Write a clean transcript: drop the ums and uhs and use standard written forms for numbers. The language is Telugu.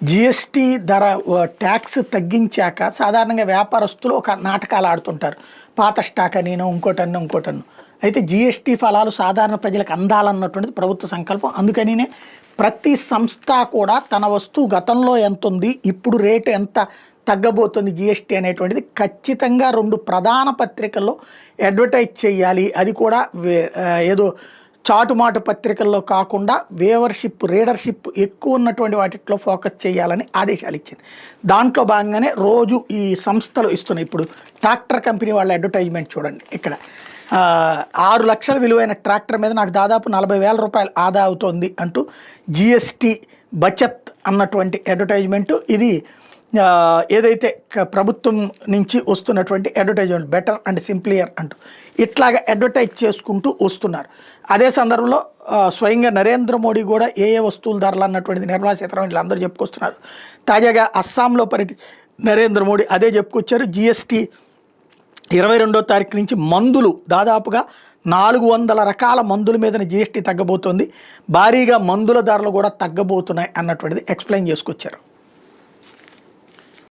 జిఎస్టీ ధర ట్యాక్స్ తగ్గించాక సాధారణంగా వ్యాపారస్తులు ఒక నాటకాలు ఆడుతుంటారు. పాత స్టాక్ అనినో ఇంకోటన్ను. అయితే జిఎస్టీ ఫలాలు సాధారణ ప్రజలకు అందాలన్నటువంటిది ప్రభుత్వ సంకల్పం. అందుకనినే ప్రతి సంస్థ కూడా తన వస్తువు గతంలో ఎంత ఉంది, ఇప్పుడు రేటు ఎంత తగ్గబోతుంది జిఎస్టీ అనేటువంటిది ఖచ్చితంగా 2 ప్రధాన పత్రికల్లో అడ్వర్టైజ్ చేయాలి. అది కూడా ఏదో చాటుమాటు పత్రికల్లో కాకుండా రీడర్షిప్ ఎక్కువ ఉన్నటువంటి వాటిలో ఫోకస్ చేయాలని ఆదేశాలు ఇచ్చింది. దాంట్లో భాగంగానే రోజు ఈ సంస్థలు ఇస్తున్నాయి. ఇప్పుడు ట్రాక్టర్ కంపెనీ వాళ్ళ అడ్వర్టైజ్మెంట్ చూడండి. ఇక్కడ 6 లక్షల విలువైన ట్రాక్టర్ మీద నాకు దాదాపు 40,000 రూపాయలు ఆదా అవుతుంది అంటూ జిఎస్టీ బచత్ అన్నటువంటి అడ్వర్టైజ్మెంటు. ఇది ఏదైతే ప్రభుత్వం నుంచి వస్తున్నటువంటి అడ్వర్టైజ్మెంట్, బెటర్ అండ్ సింప్లియర్ అంటూ ఇట్లాగా అడ్వర్టైజ్ చేసుకుంటూ వస్తున్నారు. అదే సందర్భంలో స్వయంగా నరేంద్ర మోడీ కూడా ఏ వస్తువుల ధరలు అన్నటువంటిది నిర్మలా సీతారామన్ వీళ్ళందరూ చెప్పుకొస్తున్నారు. తాజాగా అస్సాంలో నరేంద్ర మోడీ అదే చెప్పుకొచ్చారు. జిఎస్టీ 22వ తారీఖు నుంచి మందులు దాదాపుగా 400 రకాల మందుల మీద జిఎస్టీ తగ్గబోతోంది. భారీగా మందుల ధరలు కూడా తగ్గబోతున్నాయి అన్నటువంటిది ఎక్స్ప్లెయిన్ చేసుకొచ్చారు.